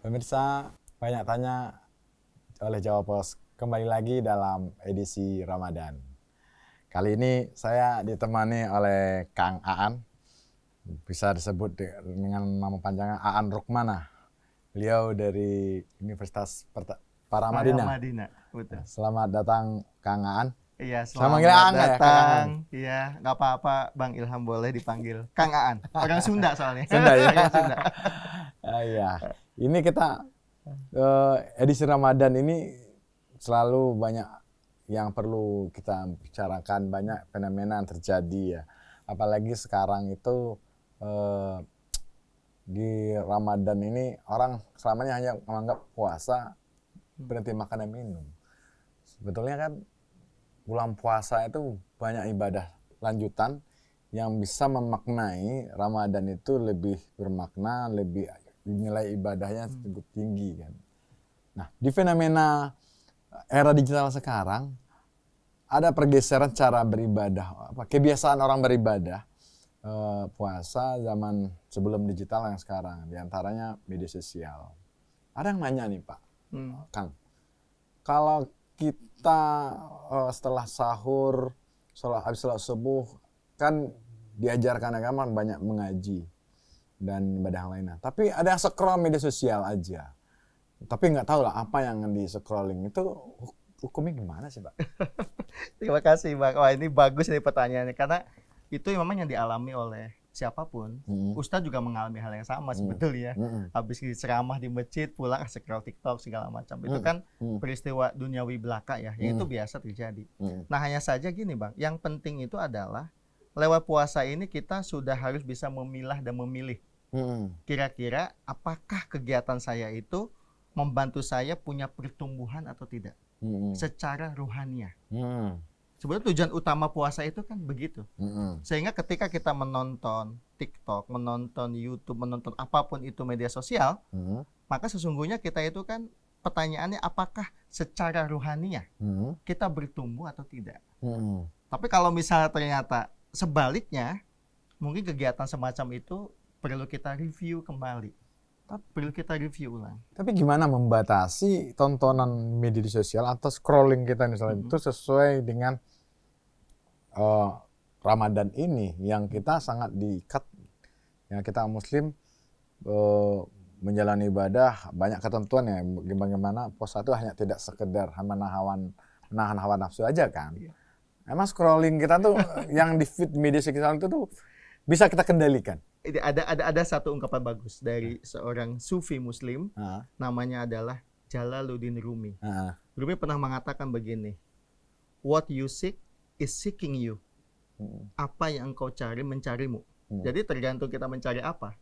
Pemirsa, banyak tanya oleh Jawa Pos kembali lagi dalam edisi Ramadan. Kali ini saya ditemani oleh Kang Aan, bisa disebut dengan nama panjangnya Aan Rukmana. Beliau dari Universitas Paramadina. Betul. Selamat datang Kang Aan. Iya, Saya manggil selamat Aan ya, Kang Aan. datang. Iya, nggak apa-apa, Bang Ilham boleh dipanggil Kang Aan. Orang Sunda soalnya. Sunda ya. Orang Sunda. Iya. Ini kita edisi Ramadan ini selalu banyak yang perlu kita bicarakan, banyak fenomena yang terjadi ya. Apalagi sekarang itu di Ramadan ini orang selamanya hanya menganggap puasa berhenti makan dan minum. Sebetulnya kan bulan puasa itu banyak ibadah lanjutan yang bisa memaknai Ramadan itu lebih bermakna, lebih nilai ibadahnya cukup tinggi kan. Nah, di fenomena era digital sekarang ada pergeseran cara beribadah, kebiasaan orang beribadah puasa zaman sebelum digital yang sekarang, diantaranya media sosial. Ada yang nanya nih Pak, Kang, kalau kita setelah sahur, habis sholat subuh, kan diajarkan agama banyak mengaji dan ibadah lainnya. Tapi ada yang scroll media sosial aja. Tapi nggak tahu lah apa yang di scrolling itu hukumnya gimana sih, Pak? Terima kasih, Bang. Wah, ini bagus nih pertanyaannya karena itu memang yang dialami oleh siapapun. Ustadz juga mengalami hal yang sama sebetulnya. Habis ceramah di masjid, pulang scroll TikTok segala macam. Itu kan peristiwa duniawi belaka ya, yang itu biasa terjadi. Nah, hanya saja gini, Bang. Yang penting itu adalah lewat puasa ini kita sudah harus bisa memilah dan memilih. Kira-kira apakah kegiatan saya itu membantu saya punya pertumbuhan atau tidak secara ruhaniah. Sebenarnya tujuan utama puasa itu kan begitu. Sehingga ketika kita menonton TikTok, menonton YouTube, menonton apapun itu media sosial, maka sesungguhnya kita itu kan pertanyaannya apakah secara ruhaniah kita bertumbuh atau tidak. Tapi kalau misalnya ternyata sebaliknya, mungkin kegiatan semacam itu perlu kita review kembali. Perlu kita review ulang. Tapi gimana membatasi tontonan media sosial atau scrolling kita misalnya itu sesuai dengan Ramadan ini yang kita sangat diikat, yang kita Muslim menjalani ibadah banyak ketentuan ya, bagaimana puasa itu hanya tidak sekedar menahan hawa nafsu aja kan. Emang scrolling kita tuh yang di feed media sosial itu tuh bisa kita kendalikan. Ada satu ungkapan bagus dari seorang sufi muslim, namanya adalah Jalaluddin Rumi. Rumi pernah mengatakan begini, what you seek is seeking you. Apa yang engkau cari mencarimu. Jadi tergantung kita mencari apa.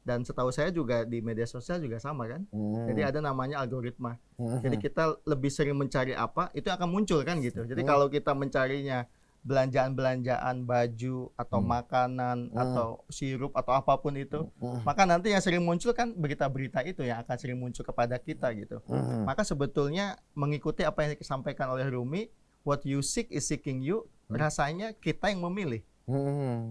Dan setahu saya juga di media sosial juga sama kan. Jadi ada namanya algoritma. Jadi kita lebih sering mencari apa, itu akan muncul kan gitu. Jadi kalau kita mencarinya belanjaan baju atau makanan atau sirup atau apapun itu, maka nanti yang sering muncul kan berita-berita itu yang akan sering muncul kepada kita gitu. Maka sebetulnya mengikuti apa yang disampaikan oleh Rumi, what you seek is seeking you, rasanya kita yang memilih.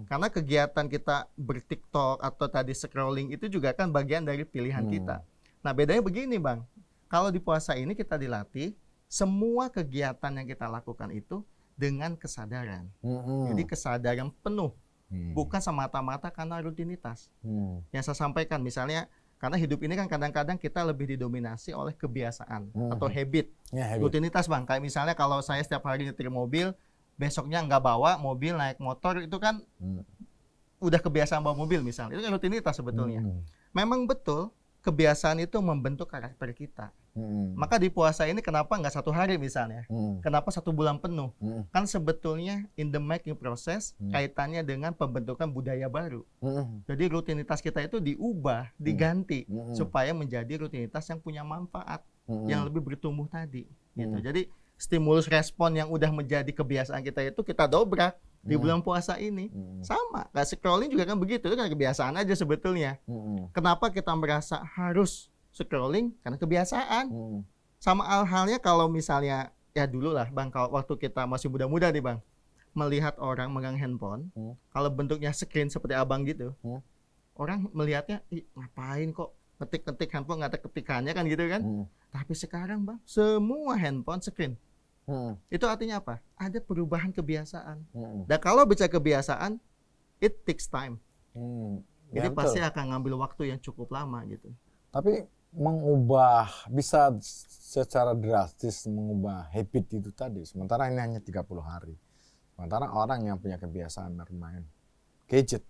Karena kegiatan kita ber-TikTok atau tadi scrolling itu juga kan bagian dari pilihan kita. Nah, bedanya begini, Bang. Kalau di puasa ini kita dilatih semua kegiatan yang kita lakukan itu dengan kesadaran. Jadi kesadaran penuh. Bukan semata-mata karena rutinitas. Yang saya sampaikan misalnya, karena hidup ini kan kadang-kadang kita lebih didominasi oleh kebiasaan atau habit. Rutinitas, Bang. Kayak misalnya kalau saya setiap hari nyetir mobil, besoknya nggak bawa mobil, naik motor, itu kan udah kebiasaan bawa mobil misalnya. Itu kan rutinitas sebetulnya. Memang betul kebiasaan itu membentuk karakter kita. Maka di puasa ini kenapa nggak 1 hari misalnya? Kenapa 1 bulan penuh? Kan sebetulnya in the making process kaitannya dengan pembentukan budaya baru. Jadi rutinitas kita itu diubah, diganti supaya menjadi rutinitas yang punya manfaat, yang lebih bertumbuh tadi. Gitu. Jadi stimulus respon yang udah menjadi kebiasaan kita itu kita dobrak di bulan puasa ini. Sama, kayak scrolling juga kan begitu, itu kan kebiasaan aja sebetulnya. Kenapa kita merasa harus scrolling? Karena kebiasaan. Sama halnya kalau misalnya, ya dulu lah Bang, kalau waktu kita masih muda-muda nih Bang, melihat orang megang handphone, kalau bentuknya screen seperti abang gitu, orang melihatnya, ih ngapain kok ngetik handphone nggak ada ketikannya kan gitu kan. Tapi sekarang Bang, semua handphone screen. Itu artinya apa? Ada perubahan kebiasaan. Dan kalau bicara kebiasaan, it takes time. Jadi pasti akan ngambil waktu yang cukup lama gitu. Tapi bisa secara drastis mengubah habit itu tadi. Sementara ini hanya 30 hari. Sementara orang yang punya kebiasaan bermain gadget,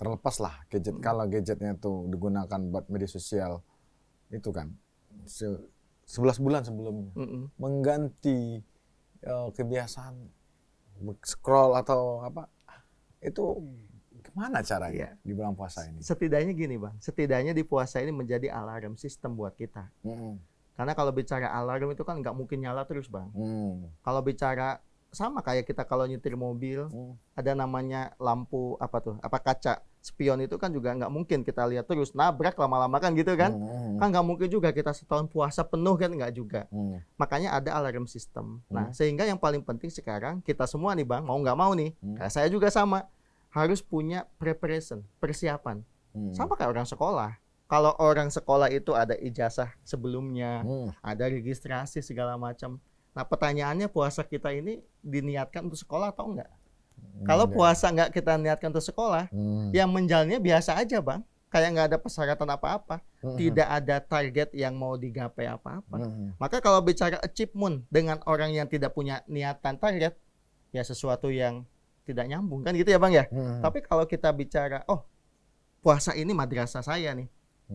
terlepas lah gadget. Kalau gadgetnya itu digunakan buat media sosial, itu kan 11 bulan sebelumnya. Mengganti kebiasaan scroll atau apa, itu gimana caranya di bulan puasa ini? Setidaknya gini Bang, setidaknya di puasa ini menjadi alarm sistem buat kita. Karena kalau bicara alarm itu kan nggak mungkin nyala terus Bang. Kalau bicara sama kayak kita kalau nyetir mobil, ada namanya lampu kaca spion itu kan juga nggak mungkin kita lihat terus, nabrak lama-lama kan gitu kan. Kan nggak mungkin juga kita setahun puasa penuh kan, nggak juga. Makanya ada alarm sistem. Nah sehingga yang paling penting sekarang kita semua nih Bang, mau nggak mau nih, saya juga sama, harus punya preparation, persiapan. Sama kayak orang sekolah. Kalau orang sekolah itu ada ijazah sebelumnya, ada registrasi segala macam. Nah pertanyaannya, puasa kita ini diniatkan untuk sekolah atau enggak? Kalau puasa enggak kita niatkan untuk sekolah, yang menjalannya biasa aja Bang. Kayak nggak ada persyaratan apa-apa. Tidak ada target yang mau digapai apa-apa. Maka kalau bicara achievement dengan orang yang tidak punya niatan target, ya sesuatu yang tidak nyambung kan gitu ya Bang ya. Tapi kalau kita bicara, puasa ini madrasah saya nih,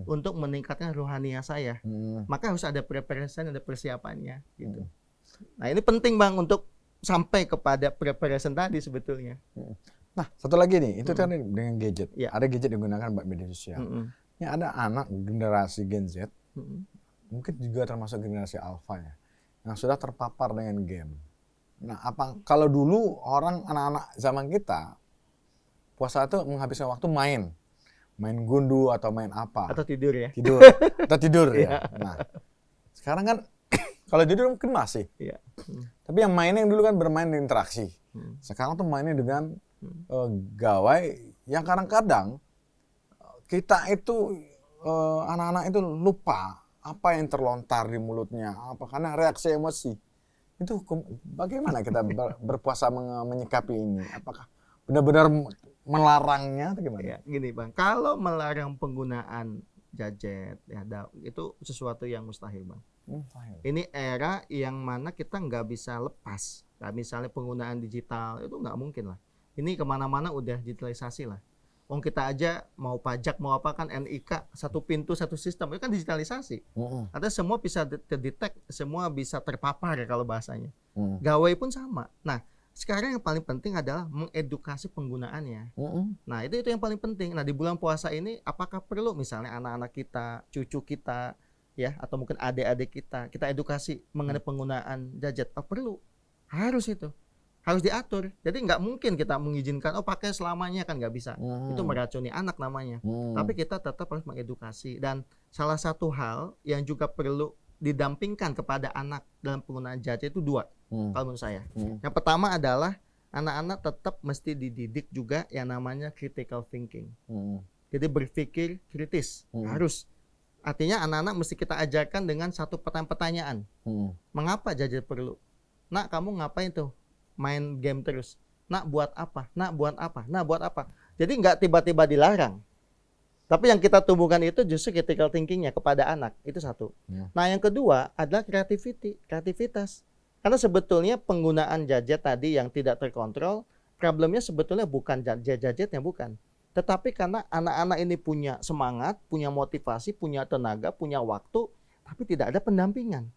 untuk meningkatkan rohaniah saya, maka harus ada preparation, ada persiapannya gitu. Nah ini penting Bang untuk sampai kepada preparation tadi sebetulnya. Nah satu lagi nih, itu tadi dengan gadget. Ada gadget digunakan buat media sosial. Ya ada anak generasi Gen Z, mungkin juga termasuk generasi Alpha ya, yang sudah terpapar dengan game. Nah kalau dulu anak-anak zaman kita puasa itu menghabiskan waktu main gundu atau main apa? Atau tidur ya? Tidur ya. Nah sekarang kan kalau tidur mungkin masih. Tapi yang mainnya dulu kan bermain interaksi. Sekarang tuh mainnya dengan gawai yang kadang-kadang kita itu anak-anak itu lupa apa yang terlontar di mulutnya, karena reaksi emosi. Itu bagaimana kita berpuasa menyikapi ini? Apakah benar-benar melarangnya atau gimana? Ya, gini Bang, kalau melarang penggunaan gadget itu sesuatu yang mustahil Bang. Ini era yang mana kita nggak bisa lepas. Nah, misalnya penggunaan digital itu nggak mungkin lah. Ini kemana-mana udah digitalisasi lah. Kita aja mau pajak mau apa kan NIK, satu pintu satu sistem, itu kan digitalisasi. Artinya semua bisa terdetek, semua bisa terpapar ya kalau bahasanya. Gawai pun sama. Nah sekarang yang paling penting adalah mengedukasi penggunaannya. Nah itu yang paling penting. Nah di bulan puasa ini apakah perlu misalnya anak-anak kita, cucu kita, ya atau mungkin adik-adik kita edukasi mengenai penggunaan gadget? Perlu, harus diatur. Jadi nggak mungkin kita mengizinkan pakai selamanya, kan nggak bisa. Itu meracuni anak namanya. Tapi kita tetap harus mengedukasi. Dan salah satu hal yang juga perlu didampingkan kepada anak dalam penggunaan gadget itu dua, kalau menurut saya. Yang pertama adalah anak-anak tetap mesti dididik juga yang namanya critical thinking. Jadi berpikir kritis, harus. Artinya anak-anak mesti kita ajarkan dengan satu pertanyaan. Mengapa gadget perlu? Nak, kamu ngapain tuh? Main game terus. Nak, buat apa? Nak, buat apa? Nak, buat apa? Jadi nggak tiba-tiba dilarang. Tapi yang kita tumbuhkan itu justru critical thinking-nya kepada anak. Itu satu. Nah, yang kedua adalah kreativitas. Karena sebetulnya penggunaan gadget tadi yang tidak terkontrol, problemnya sebetulnya bukan gadgetnya, bukan. Tetapi karena anak-anak ini punya semangat, punya motivasi, punya tenaga, punya waktu, tapi tidak ada pendampingan.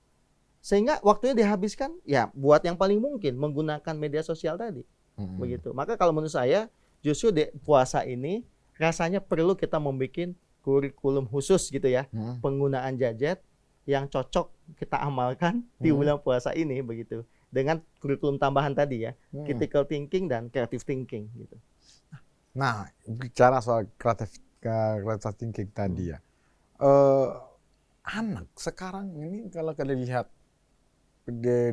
Sehingga waktunya dihabiskan ya buat yang paling mungkin menggunakan media sosial tadi. Begitu. Maka kalau menurut saya justru di puasa ini rasanya perlu kita membuat kurikulum khusus gitu ya, penggunaan gadget yang cocok kita amalkan di bulan puasa ini begitu. Dengan kurikulum tambahan tadi ya, critical thinking dan creative thinking gitu. Nah, bicara soal creative thinking tadi ya, anak sekarang ini kalau kalian lihat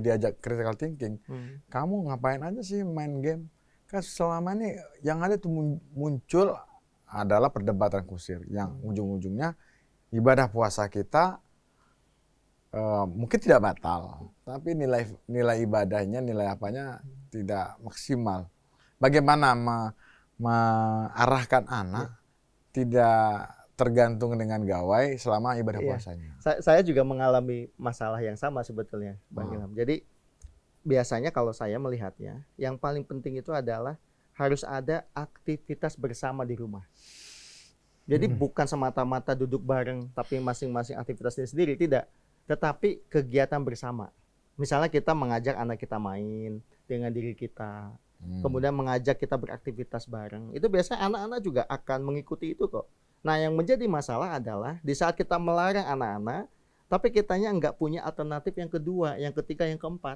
diajak critical thinking, kamu ngapain aja sih main game? Kan selama ini yang ada tuh muncul adalah perdebatan kusir yang ujung-ujungnya ibadah puasa kita mungkin tidak batal, tapi nilai ibadahnya, nilai apanya tidak maksimal. Bagaimana mengarahkan anak tidak tergantung dengan gawai selama ibadah puasanya. Saya juga mengalami masalah yang sama sebetulnya, Bang Ilham. Jadi biasanya kalau saya melihatnya, yang paling penting itu adalah harus ada aktivitas bersama di rumah. Jadi bukan semata-mata duduk bareng, tapi masing-masing aktivitasnya sendiri, tidak. Tetapi kegiatan bersama. Misalnya kita mengajak anak kita main dengan diri kita, kemudian mengajak kita beraktivitas bareng. Itu biasanya anak-anak juga akan mengikuti itu kok. Nah, yang menjadi masalah adalah di saat kita melarang anak-anak, tapi kitanya nggak punya alternatif yang kedua, yang ketiga, yang keempat.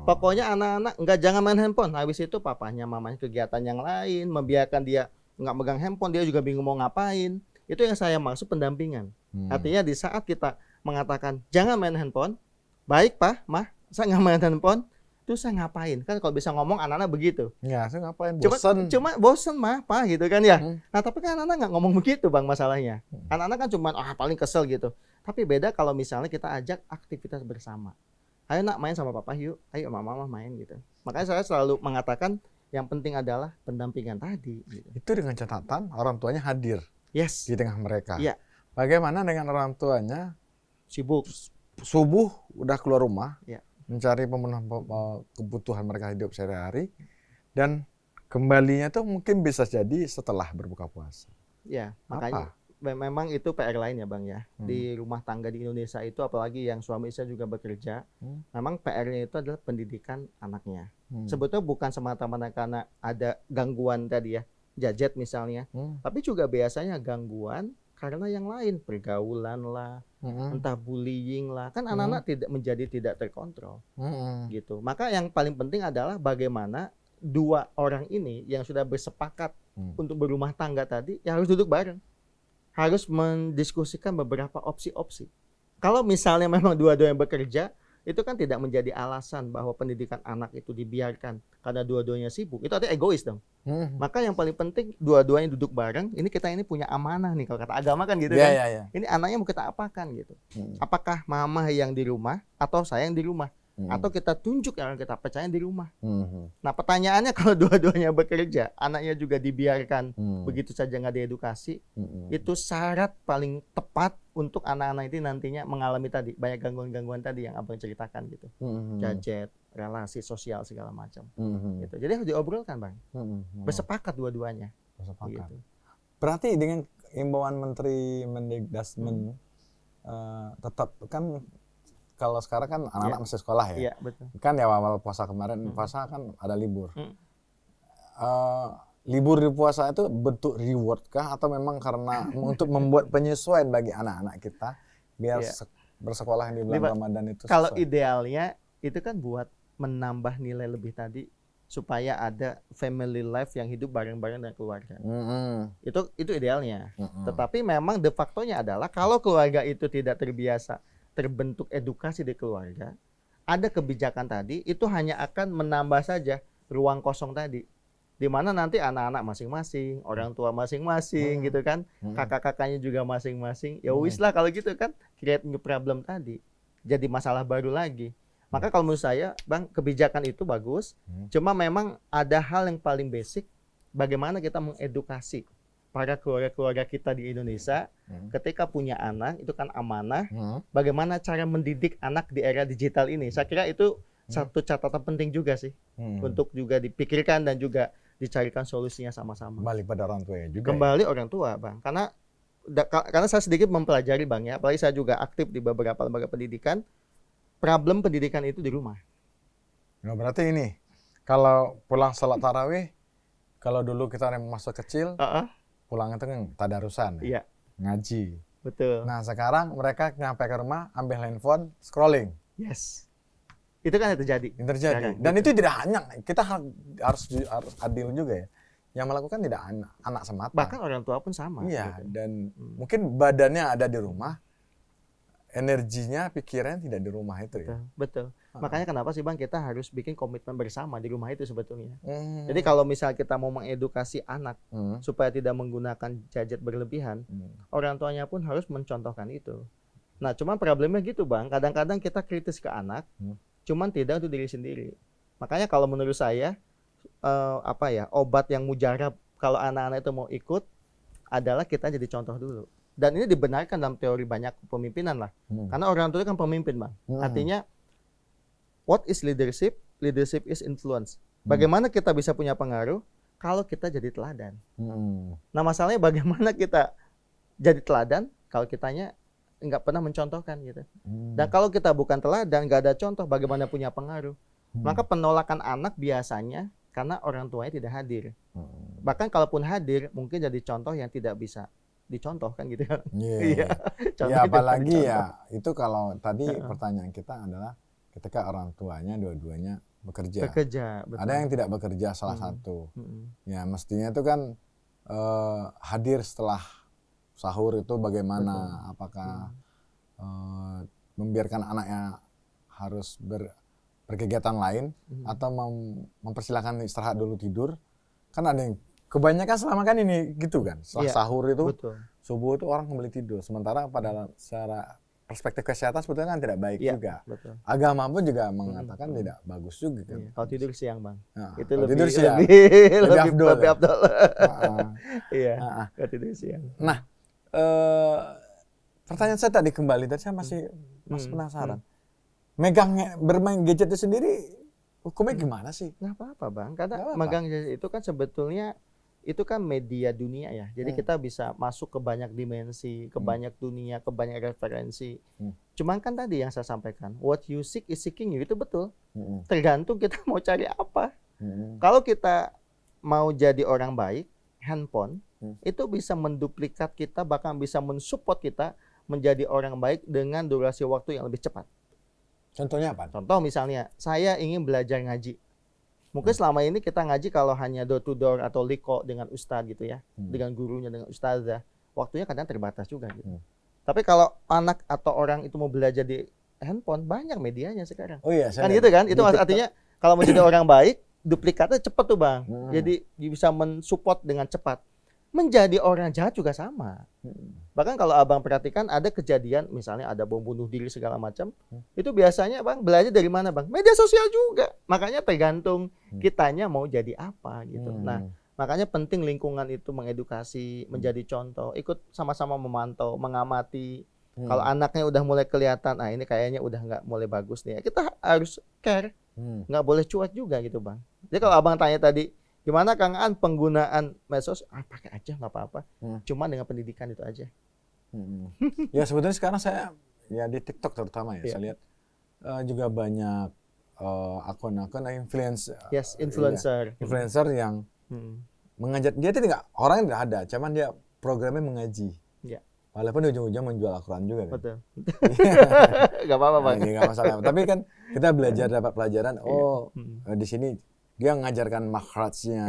Pokoknya anak-anak jangan main handphone. Habis itu papahnya, mamanya kegiatan yang lain, membiarkan dia nggak megang handphone, dia juga bingung mau ngapain. Itu yang saya maksud pendampingan. Artinya di saat kita mengatakan jangan main handphone, baik Pak, Mah, saya nggak main handphone. Terus saya ngapain? Kan kalau bisa ngomong anak-anak begitu. Ya, saya ngapain? Bosen. Cuma bosen mah, Pak, gitu kan ya. Nah, tapi kan anak-anak nggak ngomong begitu, Bang, masalahnya. Anak-anak kan cuma paling kesel gitu. Tapi beda kalau misalnya kita ajak aktivitas bersama. Ayo nak main sama papa yuk, ayo mama main gitu. Makanya saya selalu mengatakan yang penting adalah pendampingan tadi. Gitu. Itu dengan catatan orang tuanya hadir di tengah mereka. Iya. Bagaimana dengan orang tuanya sibuk, subuh udah keluar rumah, mencari pemenuhan kebutuhan mereka hidup sehari-hari, dan kembalinya tuh mungkin bisa jadi setelah berbuka puasa. Ya, makanya memang itu PR lain ya Bang ya. Di rumah tangga di Indonesia itu apalagi yang suami istri juga bekerja, memang PR-nya itu adalah pendidikan anaknya. Sebetulnya bukan semata-mata karena ada gangguan tadi ya, gadget misalnya, tapi juga biasanya gangguan karena yang lain, pergaulan lah, entah bullying lah, kan anak-anak tidak terkontrol, gitu. Maka yang paling penting adalah bagaimana dua orang ini yang sudah bersepakat untuk berumah tangga tadi, ya harus duduk bareng, harus mendiskusikan beberapa opsi-opsi. Kalau misalnya memang dua-duanya bekerja, itu kan tidak menjadi alasan bahwa pendidikan anak itu dibiarkan karena dua-duanya sibuk. Itu artinya egois dong. Maka yang paling penting dua-duanya duduk bareng. Ini kita punya amanah nih kalau kata agama kan gitu kan. Ini anaknya mau kita apakan gitu. Apakah mama yang di rumah atau saya yang di rumah? Atau kita tunjuk yang kita percaya di rumah. Nah pertanyaannya kalau dua-duanya bekerja, anaknya juga dibiarkan begitu saja nggak diedukasi, itu syarat paling tepat untuk anak-anak ini nantinya mengalami tadi banyak gangguan-gangguan tadi yang abang ceritakan gitu, gadget, relasi sosial segala macam. Gitu. Jadi harus diobrolkan bang, bersepakat dua-duanya. Gitu. Berarti dengan imbauan Menteri Mendikbud tetap kan. Kalau sekarang kan anak-anak masih sekolah ya, betul. Kan ya awal puasa kemarin, puasa kan ada libur. Libur di puasa itu bentuk reward kah atau memang karena untuk membuat penyesuaian bagi anak-anak kita biar bersekolah di bulan Ramadan itu kalau idealnya itu kan buat menambah nilai lebih tadi supaya ada family life yang hidup bareng-bareng dengan keluarga. Itu idealnya. Tetapi memang de facto-nya adalah kalau keluarga itu tidak terbiasa terbentuk edukasi di keluarga, ada kebijakan tadi itu hanya akan menambah saja ruang kosong tadi, di mana nanti anak-anak masing-masing, orang tua masing-masing gitu kan, kakak-kakaknya juga masing-masing, ya wis lah kalau gitu kan, create new problem tadi, jadi masalah baru lagi. Maka kalau menurut saya, bang, kebijakan itu bagus, cuma memang ada hal yang paling basic, bagaimana kita mengedukasi para keluarga-keluarga kita di Indonesia ketika punya anak, itu kan amanah, bagaimana cara mendidik anak di era digital ini. Saya kira itu satu catatan penting juga sih, untuk juga dipikirkan dan juga dicarikan solusinya sama-sama. Kembali pada orang tua juga. Kembali orang tua, bang, karena saya sedikit mempelajari bang ya, apalagi saya juga aktif di beberapa lembaga pendidikan, problem pendidikan itu di rumah. Nah, berarti ini, kalau pulang salat tarawih, kalau dulu kita masuk kecil, pulang itu kan tadarusan, ngaji. Betul. Nah sekarang mereka nyampe ke rumah, ambil handphone, scrolling. Yes. Itu kan yang terjadi. Sekarang, dan gitu. Itu tidak hanya, kita harus adil juga ya. Yang melakukan tidak anak semata. Bahkan orang tua pun sama. Iya, gitu. dan mungkin badannya ada di rumah, energinya, pikirannya tidak di rumah itu ya. Betul. Makanya kenapa sih Bang kita harus bikin komitmen bersama di rumah itu sebetulnya. Jadi kalau misal kita mau mengedukasi anak supaya tidak menggunakan gadget berlebihan, orang tuanya pun harus mencontohkan itu. Nah, cuman problemnya gitu Bang, kadang-kadang kita kritis ke anak, cuman tidak untuk diri sendiri. Makanya kalau menurut saya obat yang mujarab kalau anak-anak itu mau ikut adalah kita jadi contoh dulu. Dan ini dibenarkan dalam teori banyak kepemimpinan lah. Karena orang tua itu kan pemimpin Bang. Artinya what is leadership? Leadership is influence. Bagaimana kita bisa punya pengaruh kalau kita jadi teladan? Nah masalahnya bagaimana kita jadi teladan kalau kitanya nggak pernah mencontohkan gitu. Dan kalau kita bukan teladan, nggak ada contoh, bagaimana punya pengaruh? Maka penolakan anak biasanya karena orang tuanya tidak hadir. Bahkan kalaupun hadir, mungkin jadi contoh yang tidak bisa dicontoh kan gitu kan. Iya. Ya apalagi ya itu kalau tadi pertanyaan kita adalah ketika orang tuanya dua-duanya bekerja. Betul. Ada yang tidak bekerja salah satu. Ya mestinya itu kan hadir setelah sahur itu bagaimana? Apakah membiarkan anaknya harus berkegiatan lain atau mempersilahkan istirahat dulu tidur? Kan ada yang kebanyakan selama kan ini gitu kan, setelah sahur itu subuh itu orang kembali tidur, sementara pada secara perspektif kesehatan sebetulnya kan tidak baik juga. Agama pun juga mengatakan tidak bagus juga kan. Kalau tidur siang Bang, itu tidur siang lebih afdol. Iya, kalau tidur siang. Nah, pertanyaan saya tadi kembali, tadi saya masih penasaran. Bermain gadget itu sendiri hukumnya gimana sih? Nggak apa-apa Bang, karena megang gadget itu kan sebetulnya itu kan media dunia ya. Jadi kita bisa masuk ke banyak dimensi, ke banyak dunia, ke banyak referensi. Cuman kan tadi yang saya sampaikan, what you seek is seeking you, itu betul. Tergantung kita mau cari apa. Kalau kita mau jadi orang baik, handphone itu bisa menduplikat kita, bahkan bisa mensupport kita menjadi orang baik dengan durasi waktu yang lebih cepat. Contohnya apa? Contoh misalnya, saya ingin belajar ngaji. Mungkin selama ini kita ngaji kalau hanya door to door atau liko dengan ustadz gitu ya, dengan gurunya, dengan ustazah, waktunya kadang terbatas juga gitu. Tapi kalau anak atau orang itu mau belajar di handphone, banyak medianya sekarang. Oh iya, kan gitu kan? Itu artinya kalau menjadi orang baik, duplikatnya cepat tuh Bang. Jadi bisa mensupport dengan cepat. Menjadi orang jahat juga sama. Bahkan kalau Abang perhatikan ada kejadian, misalnya ada bom bunuh diri segala macam, itu biasanya Bang belajar dari mana Bang? Media sosial juga. Makanya tergantung kitanya mau jadi apa gitu. Nah, makanya penting lingkungan itu mengedukasi, menjadi contoh, ikut sama-sama memantau, mengamati. Kalau anaknya udah mulai kelihatan, ini kayaknya udah nggak mulai bagus nih. Kita harus care, nggak boleh cuek juga gitu Bang. Jadi kalau Abang tanya tadi, gimana Kang Aan penggunaan medsos? Pakai aja nggak apa-apa. Cuma dengan pendidikan itu aja. Ya sebetulnya sekarang saya ya di TikTok terutama ya, saya lihat juga banyak akun-akun influencer yang mengajar. Dia tidak orangnya tidak ada, cuman dia programnya mengaji. Walaupun ujung-ujung menjual Al-Quran juga kan. Betul. Gak apa-apa Bang. Nggak masalah. Tapi kan kita belajar dapat pelajaran. Di sini dia mengajarkan makhrajnya,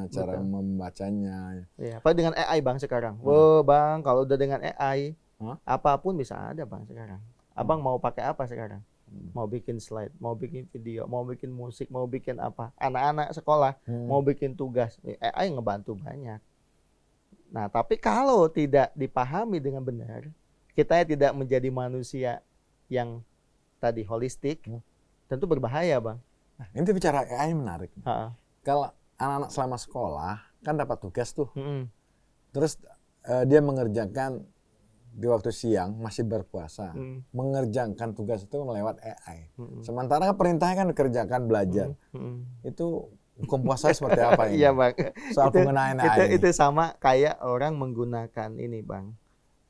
cara membacanya. Apalagi dengan AI Bang sekarang. Bang, kalau udah dengan AI, apapun bisa ada Bang sekarang. Abang mau pakai apa sekarang? Mau bikin slide, mau bikin video, mau bikin musik, mau bikin apa? Anak-anak sekolah mau bikin tugas, AI ngebantu banyak. Nah, tapi kalau tidak dipahami dengan benar, kita tidak menjadi manusia yang tadi holistik, tentu berbahaya Bang. Nah, ini bicara AI menarik. Kalau anak-anak selama sekolah kan dapat tugas tuh, terus dia mengerjakan di waktu siang masih berpuasa, mengerjakan tugas itu melewat AI. Sementara perintahnya kan kerjakan belajar. Itu hukum puasa seperti apa ini? Iya Bang. Soal penggunaan AI. Itu sama kayak orang menggunakan ini Bang.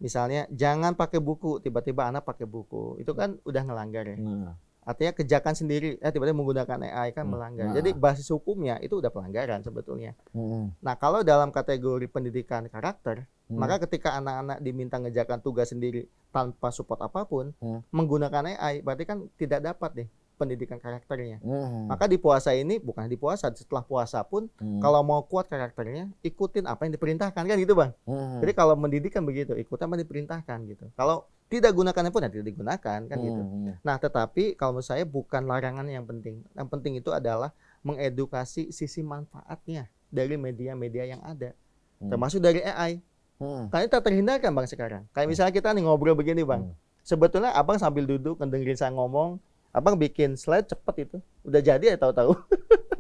Misalnya jangan pakai buku, tiba-tiba anak pakai buku, itu kan udah ngelanggar ya. Artinya kerjakan sendiri, tiba-tiba menggunakan AI kan melanggar. Jadi basis hukumnya itu udah pelanggaran sebetulnya. Nah kalau dalam kategori pendidikan karakter, maka ketika anak-anak diminta ngerjakan tugas sendiri tanpa support apapun, menggunakan AI, berarti kan tidak dapat nih pendidikan karakternya. Maka di puasa ini, bukan di puasa, setelah puasa pun, kalau mau kuat karakternya, ikutin apa yang diperintahkan kan gitu Bang. Jadi kalau mendidik kan begitu, ikutin apa yang diperintahkan gitu. Kalau tidak gunakan handphone ya tidak digunakan kan gitu. Nah, tetapi kalau menurut saya bukan larangan yang penting. Yang penting itu adalah mengedukasi sisi manfaatnya dari media-media yang ada. Termasuk dari AI. Karena itu tak terhindarkan Bang sekarang. Kayak misalnya kita nih ngobrol begini Bang. Sebetulnya Abang sambil duduk ngedengerin saya ngomong, Abang bikin slide cepet itu. Udah jadi ya tahu-tahu.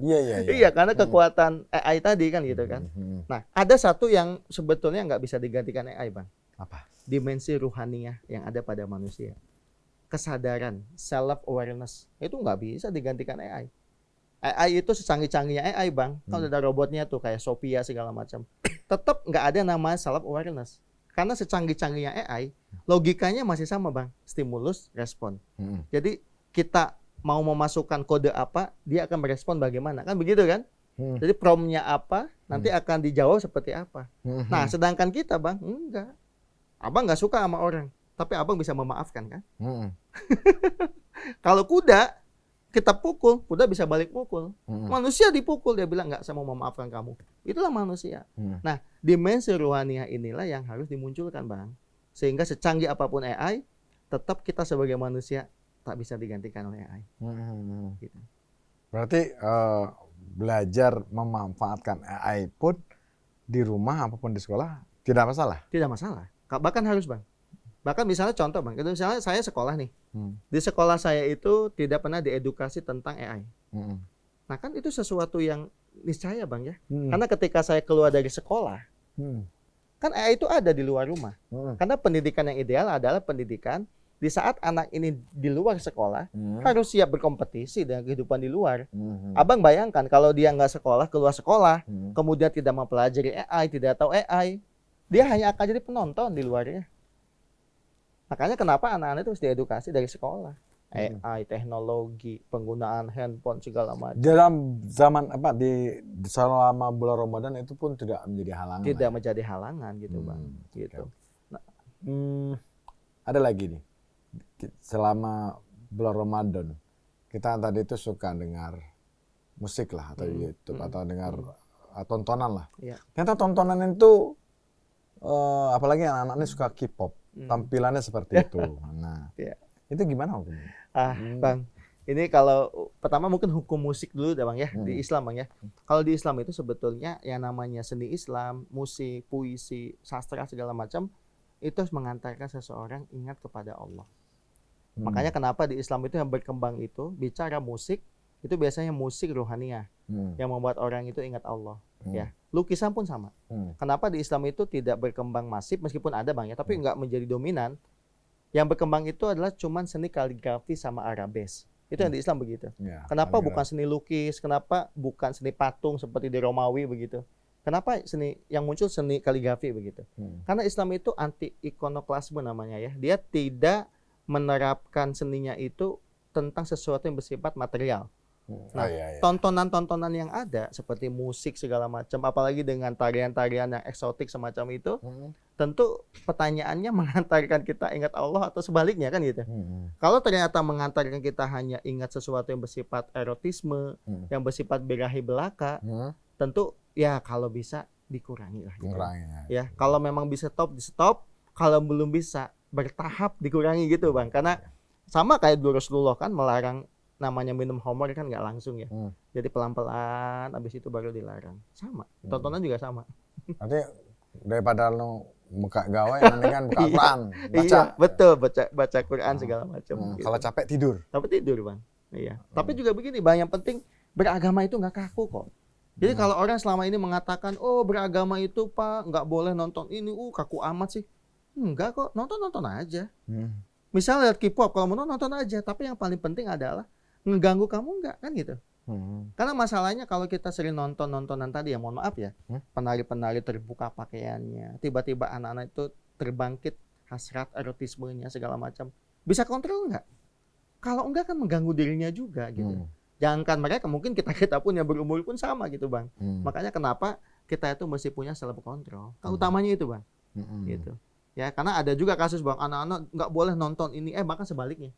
Iya. Iya, karena kekuatan AI tadi kan gitu kan. Nah, ada satu yang sebetulnya nggak bisa digantikan AI Bang. Apa? Dimensi ruhaniah yang ada pada manusia. Kesadaran, self-awareness. Itu nggak bisa digantikan AI. AI itu secanggih-canggihnya AI Bang. Kalau ada robotnya tuh kayak Sophia segala macam. Tetap nggak ada namanya self-awareness. Karena secanggih-canggihnya AI, logikanya masih sama Bang. Stimulus, respon. Jadi kita mau memasukkan kode apa, dia akan merespon bagaimana. Kan begitu kan? Jadi prompt-nya apa, nanti akan dijawab seperti apa. Nah, sedangkan kita Bang, enggak. Abang nggak suka sama orang, tapi abang bisa memaafkan kan? Kalau kuda, kita pukul, kuda bisa balik pukul. Manusia dipukul, dia bilang nggak, saya mau memaafkan kamu. Itulah manusia. Nah, dimensi ruhaniah inilah yang harus dimunculkan Bang. Sehingga secanggih apapun AI, tetap kita sebagai manusia tak bisa digantikan oleh AI. Gitu. Berarti belajar memanfaatkan AI pun di rumah apapun di sekolah tidak masalah? Tidak masalah. Bahkan harus Bang. Bahkan misalnya contoh Bang, misalnya saya sekolah nih. Di sekolah saya itu tidak pernah diedukasi tentang AI. Nah kan itu sesuatu yang niscaya Bang ya. Karena ketika saya keluar dari sekolah, kan AI itu ada di luar rumah. Karena pendidikan yang ideal adalah pendidikan di saat anak ini di luar sekolah, harus siap berkompetisi dengan kehidupan di luar. Abang bayangkan kalau dia nggak sekolah, keluar sekolah, kemudian tidak mempelajari AI, tidak tahu AI, dia hanya akan jadi penonton di luarnya. Makanya kenapa anak-anak itu harus diedukasi dari sekolah. AI, teknologi, penggunaan handphone, segala macam. Dalam zaman selama bulan Ramadan itu pun tidak menjadi halangan. Tidak menjadi halangan gitu Bang. Gitu. Nah, ada lagi nih. Selama bulan Ramadan, kita tadi itu suka dengar musik lah atau YouTube atau dengar tontonan lah. Ternyata tontonan itu apalagi anak-anak ini suka K-pop, tampilannya seperti itu. Nah, itu gimana hukumnya? Bang, ini kalau pertama mungkin hukum musik dulu Bang ya, di Islam Bang ya. Kalau di Islam itu sebetulnya yang namanya seni Islam, musik, puisi, sastra segala macam itu harus mengantarkan seseorang ingat kepada Allah. Makanya kenapa di Islam itu yang berkembang itu bicara musik itu biasanya musik rohaniah yang membuat orang itu ingat Allah. Ya, lukisan pun sama. Kenapa di Islam itu tidak berkembang masif meskipun ada Bang ya, tapi nggak menjadi dominan. Yang berkembang itu adalah cuman seni kaligrafi sama arabes. Itu yang di Islam begitu. Kenapa bukan seni lukis? Kenapa bukan seni patung seperti di Romawi begitu? Kenapa seni yang muncul seni kaligrafi begitu? Karena Islam itu anti ikonoklasme namanya ya. Dia tidak menerapkan seninya itu tentang sesuatu yang bersifat material. Nah, tontonan-tontonan yang ada seperti musik segala macam, apalagi dengan tarian-tarian yang eksotik semacam itu, tentu pertanyaannya mengantarkan kita ingat Allah atau sebaliknya kan gitu. Kalau ternyata mengantarkan kita hanya ingat sesuatu yang bersifat erotisme, yang bersifat birahi belaka, tentu ya kalau bisa dikurangi lah. Gitu. Ya, kalau memang bisa stop, di stop. Kalau belum bisa bertahap dikurangi gitu Bang. Karena sama kayak dulu Rasulullah kan melarang namanya minum homer kan nggak langsung ya. Jadi pelan-pelan, habis itu baru dilarang. Sama, tontonan juga sama. Nanti daripada lu buka gawai, mendingan buka Quran, baca. Iya, betul, baca Quran segala macam. Kalau capek tidur. Tapi tidur Bang. Iya. Tapi juga begini Bang, yang penting beragama itu nggak kaku kok. Jadi kalau orang selama ini mengatakan, oh beragama itu Pak nggak boleh nonton ini, kaku amat sih. Enggak kok, nonton aja. Misalnya lihat K-pop, kalau mau nonton aja. Tapi yang paling penting adalah ngeganggu kamu enggak kan gitu. Karena masalahnya kalau kita sering nontonan tadi ya, mohon maaf ya, penari-penari terbuka pakaiannya, tiba-tiba anak-anak itu terbangkit hasrat erotismenya segala macam, bisa kontrol enggak? Kalau enggak kan mengganggu dirinya juga gitu. Jangankan mereka, mungkin kita pun yang berumur pun sama gitu Bang. Makanya kenapa kita itu mesti punya self control. Utamanya itu Bang. Gitu. Ya, karena ada juga kasus Bang, anak-anak nggak boleh nonton ini, bahkan sebaliknya.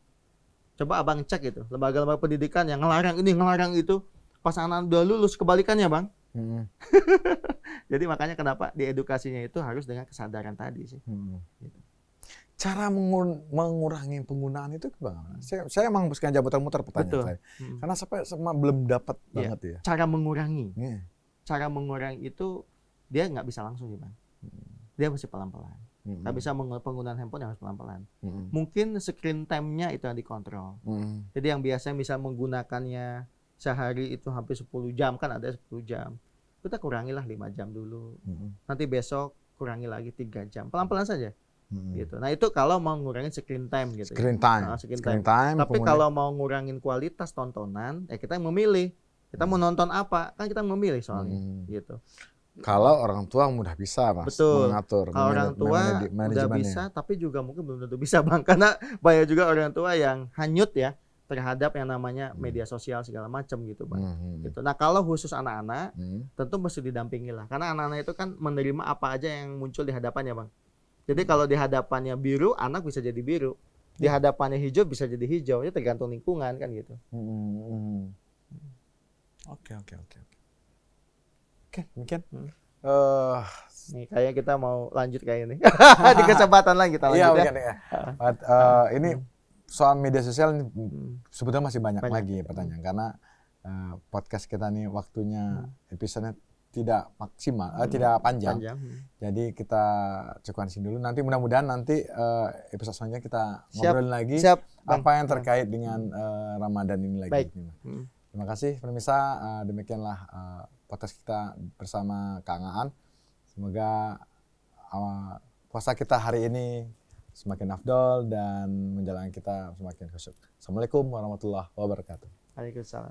Coba Abang cek itu, lembaga-lembaga pendidikan yang ngelarang ini, ngelarang itu, pas anak udah lulus kebalikannya Bang. Jadi makanya kenapa di edukasinya itu harus dengan kesadaran tadi sih. Gitu. Cara mengurangi penggunaan itu gimana? Saya emang sengaja muter-muter pertanyaan saya. Karena sampai belum dapat banget ya. Cara mengurangi. Cara mengurangi itu dia nggak bisa langsung sih, Bang. Dia mesti pelan-pelan. Nggak bisa penggunaan handphone yang harus pelan-pelan. Mungkin screen time-nya itu yang dikontrol. Jadi yang biasanya bisa menggunakannya sehari itu hampir 10 jam, kan ada 10 jam. Kita kurangilah 5 jam dulu. Nanti besok kurangi lagi 3 jam. Pelan-pelan saja. Gitu. Nah itu kalau mau ngurangin screen time gitu. Screen time. Screen time. Tapi kalau mau ngurangin kualitas tontonan, kita memilih. Kita mau nonton apa? Kan kita memilih soalnya. Gitu. Kalau orang tua mudah bisa, Mas, betul. Mengatur. Kalau orang tua udah bisa, tapi juga mungkin belum tentu bisa, Bang. Karena banyak juga orang tua yang hanyut ya terhadap yang namanya media sosial segala macam gitu, Bang. Gitu. Nah kalau khusus anak-anak, tentu mesti didampingi lah. Karena anak-anak itu kan menerima apa aja yang muncul di hadapannya, Bang. Jadi kalau di hadapannya biru, anak bisa jadi biru. Di hadapannya hijau bisa jadi hijau. Itu tergantung lingkungan kan gitu. Oke, mungkin. Nih kayaknya kita mau lanjut kayak ini. Di kesempatan lain kita lanjut iya, ya. mungkin, ya. Ini soal media sosial sebetulnya masih banyak lagi pertanyaan karena podcast kita nih waktunya episode tidak maksimal, tidak panjang. Jadi kita cukupkan sini dulu. Nanti mudah-mudahan nanti episode selanjutnya kita ngobrol lagi apa yang terkait dengan Ramadan ini lagi. Baik. Terima kasih pemirsa. Demikianlah podcast kita bersama Kang Aan. Semoga puasa kita hari ini semakin afdol dan menjalankan kita semakin khusyuk. Assalamualaikum warahmatullahi wabarakatuh. Waalaikumsalam.